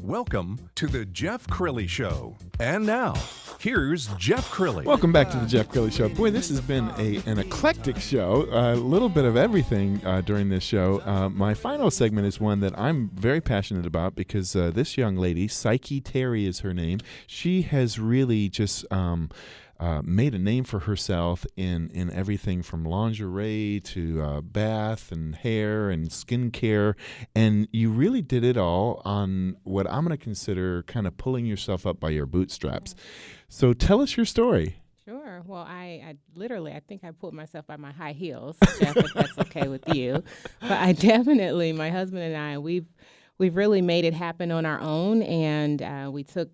Welcome to the Jeff Crilley Show. And now, here's Jeff Crilley. Welcome back to the Jeff Crilley Show. Boy, this has been an eclectic show, a little bit of everything during this show. My final segment is one that I'm very passionate about because this young lady, Psyche Terry is her name, she has really just made a name for herself in everything from lingerie to bath and hair and skincare. And you really did it all on what I'm going to consider kind of pulling yourself up by your bootstraps. So tell us your story. Sure. Well, I think I pulled myself by my high heels, Jeff, if that's okay with you. But I definitely, my husband and I, we've really made it happen on our own, and we took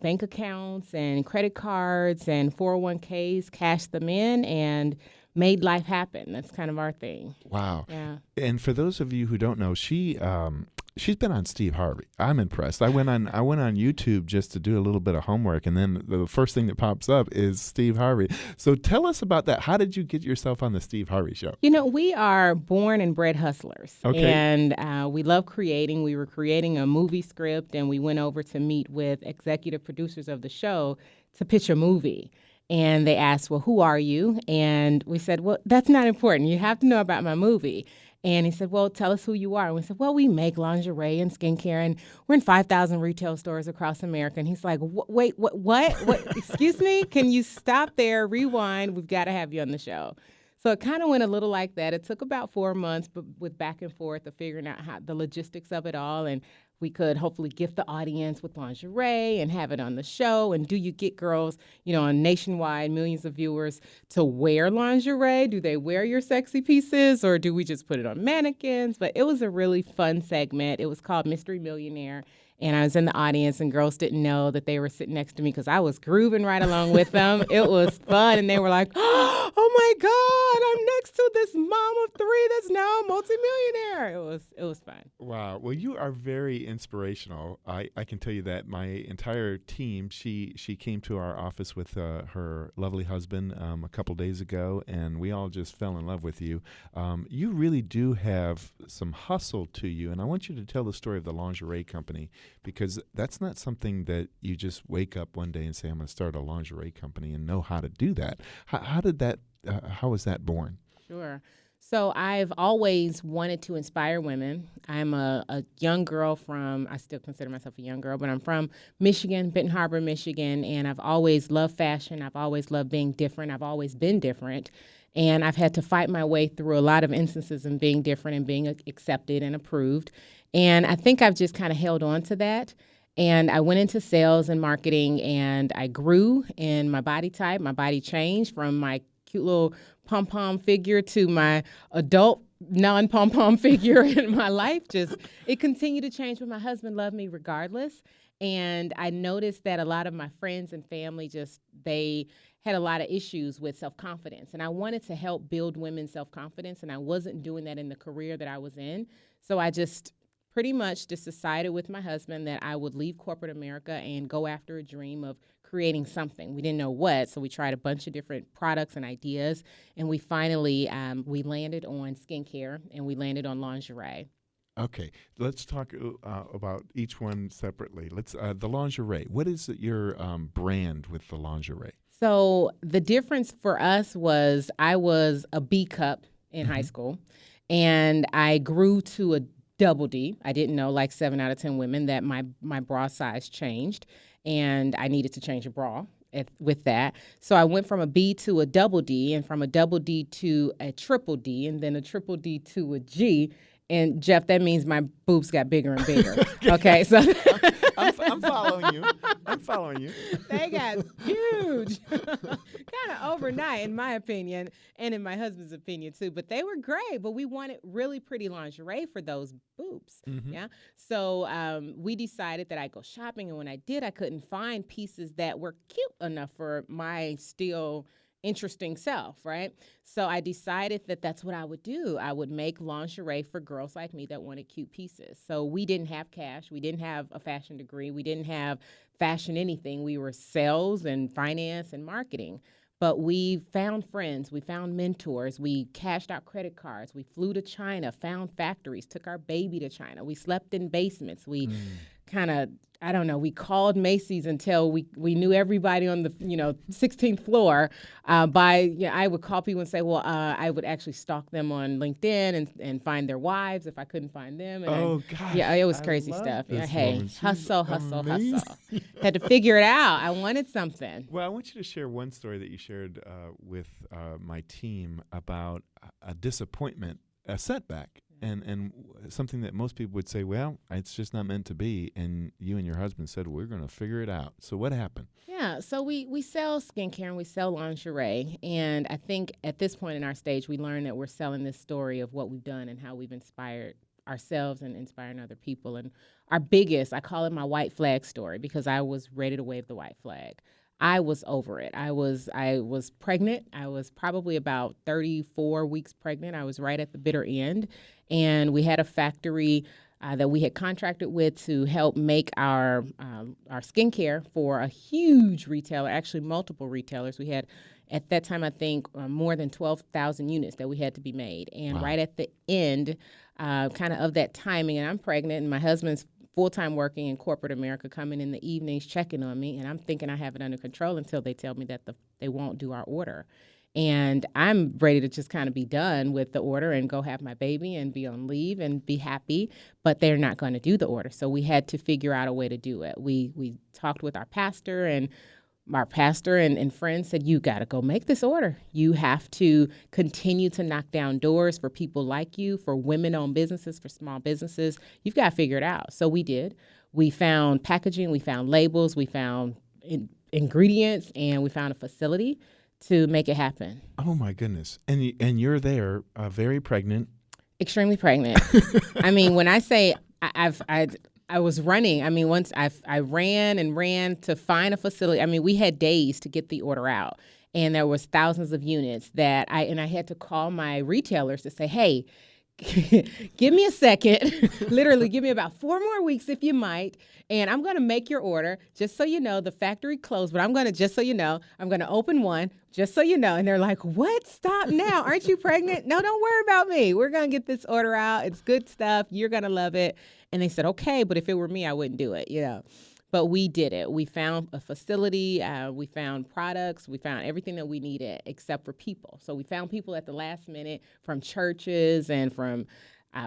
bank accounts and credit cards and 401ks, cashed them in, and made life happen. That's kind of our thing. Wow. Yeah. And for those of you who don't know, she's been on Steve Harvey. I'm impressed. I went on YouTube just to do a little bit of homework, and then the first thing that pops up is Steve Harvey. So tell us about that. How did you get yourself on the Steve Harvey Show? You know, we are born and bred hustlers, okay. And we love creating. We were creating a movie script, and we went over to meet with executive producers of the show to pitch a movie. And they asked, well, who are you? And we said, well, that's not important. You have to know about my movie. And he said, well, tell us who you are. And we said, well, we make lingerie and skincare, and we're in 5,000 retail stores across America. And he's like, wait, what? Excuse me? Can you stop there, rewind? We've got to have you on the show. So it kind of went a little like that. It took about 4 months, but with back and forth of figuring out how the logistics of it all. And we could hopefully gift the audience with lingerie and have it on the show. And do you get girls, on nationwide, millions of viewers, to wear lingerie? Do they wear your sexy pieces, or do we just put it on mannequins? But it was a really fun segment. It was called Mystery Millionaire. And I was in the audience, and girls didn't know that they were sitting next to me because I was grooving right along with them. It was fun. And they were like, oh, my God, I'm next to this mom of three that's now a multimillionaire. It was fun. Wow. Well, you are very inspirational. I can tell you that. My entire team, she came to our office with her lovely husband a couple days ago, and we all just fell in love with you. You really do have some hustle to you, and I want you to tell the story of the Lingerie Company, because that's not something that you just wake up one day and say, I'm going to start a lingerie company and know how to do that. How was that born? Sure. So I've always wanted to inspire women. I'm a young girl I still consider myself a young girl, but I'm from Michigan, Benton Harbor, Michigan, and I've always loved fashion. I've always loved being different. I've always been different. And I've had to fight my way through a lot of instances in being different and being accepted and approved. And I think I've just kind of held on to that. And I went into sales and marketing, and I grew in my body type. My body changed from my cute little pom-pom figure to my adult non-pom-pom figure in my life. It continued to change, but my husband loved me regardless. And I noticed that a lot of my friends and family they had a lot of issues with self-confidence. And I wanted to help build women's self-confidence, and I wasn't doing that in the career that I was in. So I just pretty much decided with my husband that I would leave corporate America and go after a dream of creating something. We didn't know what, so we tried a bunch of different products and ideas, and we finally we landed on skincare, and we landed on lingerie. Okay, let's talk about each one separately. The lingerie. What is your brand with the lingerie? So the difference for us was I was a B cup in high school, and I grew to a double D. I didn't know, like 7 out of 10 women, that my bra size changed, and I needed to change a bra with that. So I went from a B to a double D, and from a double D to a triple D, and then a triple D to a G. And Jeff, that means my boobs got bigger and bigger. Okay, so I'm following you. I'm following you. They got huge, kind of overnight, in my opinion, and in my husband's opinion too. But they were great. But we wanted really pretty lingerie for those boobs. Mm-hmm. Yeah. So we decided that I'd go shopping, and when I did, I couldn't find pieces that were cute enough for my still interesting self, right? So I decided that that's what I would do. I would make lingerie for girls like me that wanted cute pieces. So we didn't have cash. We didn't have a fashion degree. We didn't have fashion anything. We were sales and finance and marketing. But we found friends. We found mentors. We cashed out credit cards. We flew to China, found factories, took our baby to China. We slept in basements. We kind of, I don't know, we called Macy's until we knew everybody on the 16th floor. I would call people and say, well, I would actually stalk them on LinkedIn and find their wives if I couldn't find them. And gosh. Yeah, it was I crazy love stuff. this Hey, woman. She's hustle. amazing. Had to figure it out. I wanted something. Well, I want you to share one story that you shared with my team about a disappointment, a setback, and something that most people would say, well, it's just not meant to be. And you and your husband said, we're going to figure it out. So what happened? Yeah, so we sell skincare and we sell lingerie. And I think at this point in our stage, we learned that we're selling this story of what we've done and how we've inspired ourselves and inspiring other people. And our biggest, I call it my white flag story, because I was ready to wave the white flag. I was over it. I was pregnant. I was probably about 34 weeks pregnant. I was right at the bitter end. And we had a factory that we had contracted with to help make our skincare for a huge retailer, actually multiple retailers. We had, at that time, I think, more than 12,000 units that we had to be made. And Wow. right at the end, kind of that timing, and I'm pregnant, and my husband's full-time working in corporate America, coming in the evenings, checking on me, and I'm thinking I have it under control until they tell me that they won't do our order. And I'm ready to just kind of be done with the order and go have my baby and be on leave and be happy, but they're not going to do the order. So we had to figure out a way to do it. We talked with our pastor, and friends said, you got to go make this order. You have to continue to knock down doors for people like you, for women-owned businesses, for small businesses. You've got to figure it out. So we did. We found packaging, we found labels, we found ingredients, and we found a facility to make it happen. Oh, my goodness. And you're there, very pregnant. Extremely pregnant. I mean, when I say I was running. I mean, once I ran to find a facility. I mean, we had days to get the order out, and there was thousands of units that I had to call my retailers to say, hey, give me a second. Literally, give me about 4 more weeks if you might, and I'm going to make your order. Just so you know, the factory closed, but I'm going to open one, just so you know. And they're like, what? Stop now. Aren't you pregnant? No, don't worry about me. We're going to get this order out. It's good stuff. You're going to love it. And they said, okay, but if it were me, I wouldn't do it, But we did it. We found a facility. We found products. We found everything that we needed except for people. So we found people at the last minute from churches and from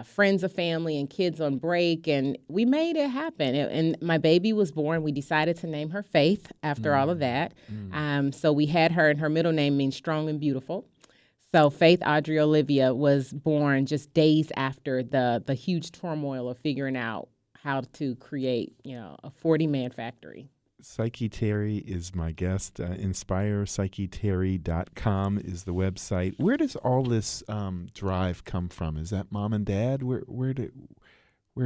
friends of family and kids on break. And we made it happen. And my baby was born. We decided to name her Faith after all of that. So we had her, and her middle name means strong and beautiful. So Faith Audrey Olivia was born just days after the huge turmoil of figuring out how to create, a 40-man factory. Psyche Terry is my guest. InspirePsycheTerry.com is the website. Where does all this drive come from? Is that mom and dad? Where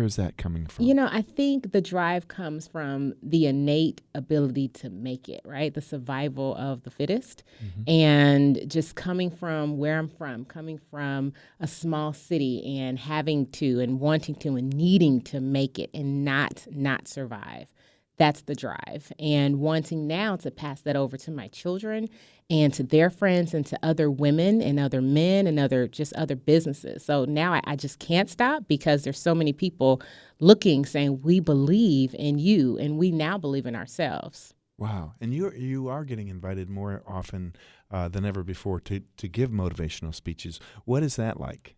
is that coming from? I think the drive comes from the innate ability to make it, right? The survival of the fittest. Mm-hmm. And just coming from where I'm from, coming from a small city and having to and wanting to and needing to make it and not survive. That's the drive. And wanting now to pass that over to my children and to their friends and to other women and other men and other businesses. So now I just can't stop, because there's so many people looking, saying, we believe in you, and we now believe in ourselves. Wow. And you are getting invited more often than ever before to give motivational speeches. What is that like?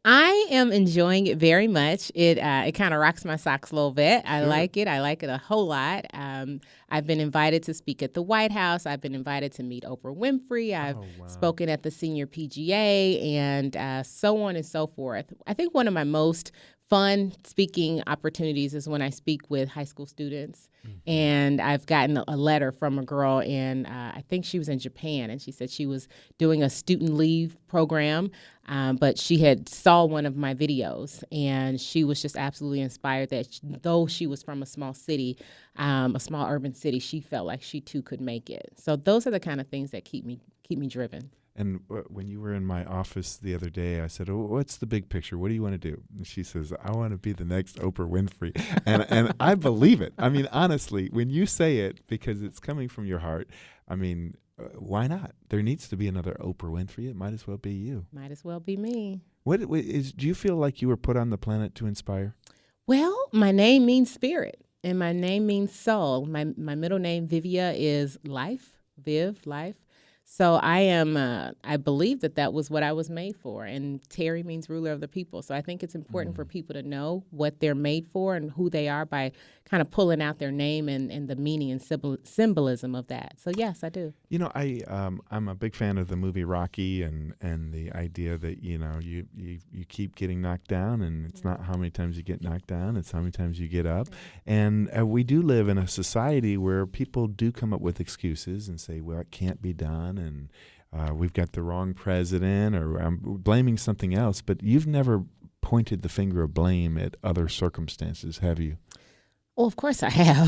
I am enjoying it very much. It kind of rocks my socks a little bit. I like it. I like it a whole lot. I've been invited to speak at the White House. I've been invited to meet Oprah Winfrey. I've spoken at the senior PGA, and so on and so forth. I think one of my most fun speaking opportunities is when I speak with high school students. Mm-hmm. And I've gotten a letter from a girl I think she was in Japan, and she said she was doing a student leave program, but she had saw one of my videos, and she was just absolutely inspired that though she was from a small city, a small urban city, she felt like she too could make it. So those are the kind of things that keep me driven. And when you were in my office the other day, I said, "Oh, what's the big picture? What do you want to do?" And she says, "I want to be the next Oprah Winfrey." And I believe it. I mean, honestly, when you say it, because it's coming from your heart, I mean, why not? There needs to be another Oprah Winfrey. It might as well be you. Might as well be me. Do you feel like you were put on the planet to inspire? Well, my name means spirit. And my name means soul. My middle name, Vivia, is life, life. So I believe that was what I was made for. And Terry means ruler of the people. So I think it's important for people to know what they're made for and who they are by kind of pulling out their name and the meaning and symbolism of that. So yes, I do. You know, I'm a big fan of the movie Rocky and the idea that, you know, you keep getting knocked down, and it's not how many times you get knocked down, it's how many times you get up. And we do live in a society where people do come up with excuses and say, well, it can't be done, and we've got the wrong president, or I'm blaming something else. But you've never pointed the finger of blame at other circumstances, have you? Well, of course I have.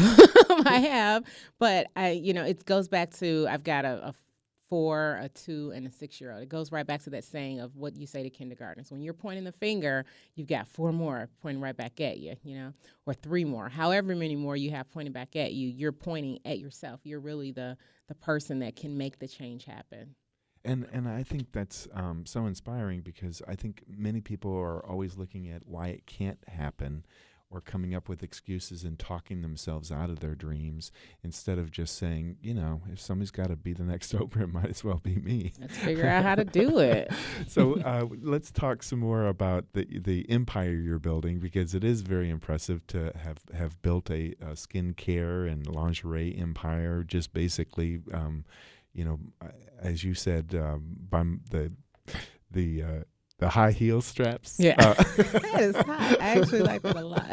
I have. But, it goes back to I've got a 4, a 2, and a 6-year-old. It goes right back to that saying of what you say to kindergartners. When you're pointing the finger, you've got 4 more pointing right back at you, or 3 more. However many more you have pointing back at you, you're pointing at yourself. You're really the person that can make the change happen. And I think that's so inspiring, because I think many people are always looking at why it can't happen, or coming up with excuses and talking themselves out of their dreams, instead of just saying, if somebody's got to be the next Oprah, it might as well be me. Let's figure out how to do it. So let's talk some more about the empire you're building, because it is very impressive to have built a skincare and lingerie empire, just basically, as you said, by the high heel straps. Yeah, that is hot. I actually like it a lot.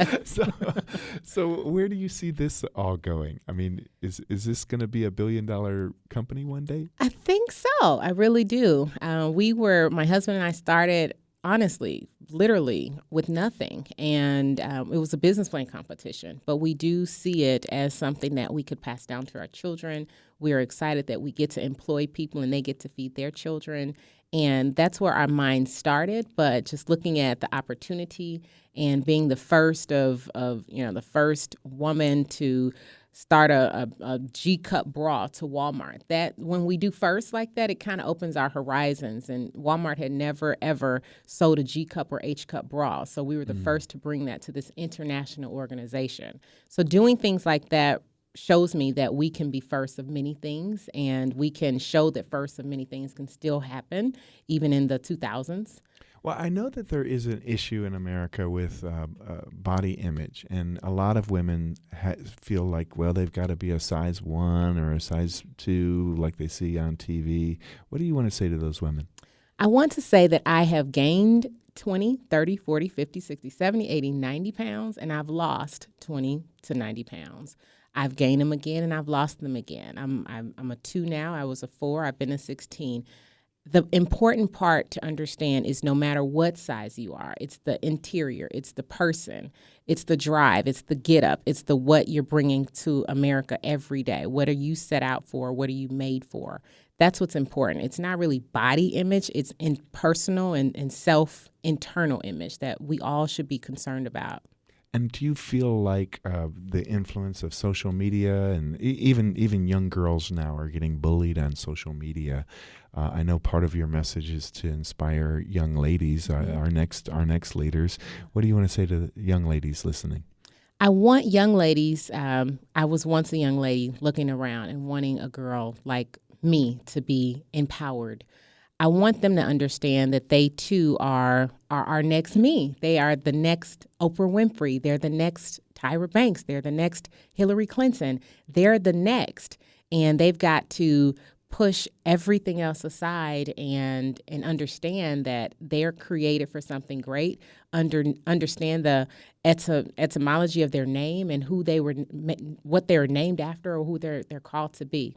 So where do you see this all going? I mean, is this going to be a $1 billion company one day? I think so. I really do. My husband and I started, honestly, literally with nothing. And it was a business plan competition. But we do see it as something that we could pass down to our children. We're excited that we get to employ people and they get to feed their children. And that's where our mind started. But just looking at the opportunity and being the first the first woman to start a G-cup bra to Walmart. That when we do first like that, it kind of opens our horizons. And Walmart had never, ever sold a G-cup or H-cup bra. So we were the first to bring that to this international organization. So doing things like that shows me that we can be first of many things, and we can show that first of many things can still happen, even in the 2000s. Well, I know that there is an issue in America with body image, and a lot of women feel like, well, they've got to be a size 1 or a size 2 like they see on TV. What do you want to say to those women? I want to say that I have gained 20, 30, 40, 50, 60, 70, 80, 90 pounds, and I've lost 20 to 90 pounds. I've gained them again, and I've lost them again. I'm a 2 now. I was a 4. I've been a 16. The important part to understand is no matter what size you are, it's the interior, it's the person, it's the drive, it's the get up, it's the what you're bringing to America every day. What are you set out for? What are you made for? That's what's important. It's not really body image. It's in personal and self-internal image that we all should be concerned about. And do you feel like the influence of social media, and even young girls now are getting bullied on social media? I know part of your message is to inspire young ladies, our next leaders. What do you want to say to young ladies listening? I want young ladies. I was once a young lady looking around and wanting a girl like me to be empowered. I want them to understand that they too are our next me. They are the next Oprah Winfrey. They're the next Tyra Banks. They're the next Hillary Clinton. They're the next. And they've got to push everything else aside and understand that they're created for something great. Understand the etymology of their name and what they were named after, or who they're called to be.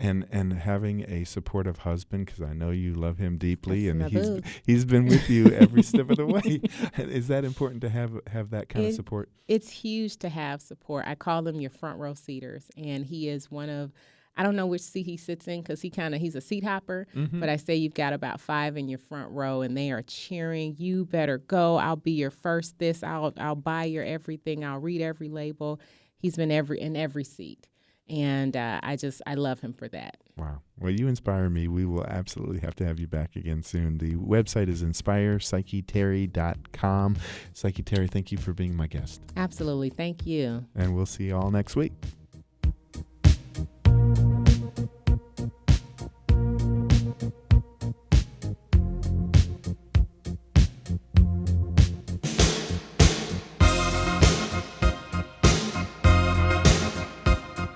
And having a supportive husband, because I know you love him deeply, That's and he's been with you every step of the way. Is that important to have that kind of support? It's huge to have support. I call them your front row seaters, and he is one of, I don't know which seat he sits in because he's a seat hopper, but I say you've got about 5 in your front row, and they are cheering, you better go, I'll be your first this, I'll buy your everything, I'll read every label. He's been in every seat. And I love him for that. Wow. Well, you inspire me. We will absolutely have to have you back again soon. The website is inspirepsycheterry.com. Psyche Terry, thank you for being my guest. Absolutely. Thank you. And we'll see you all next week.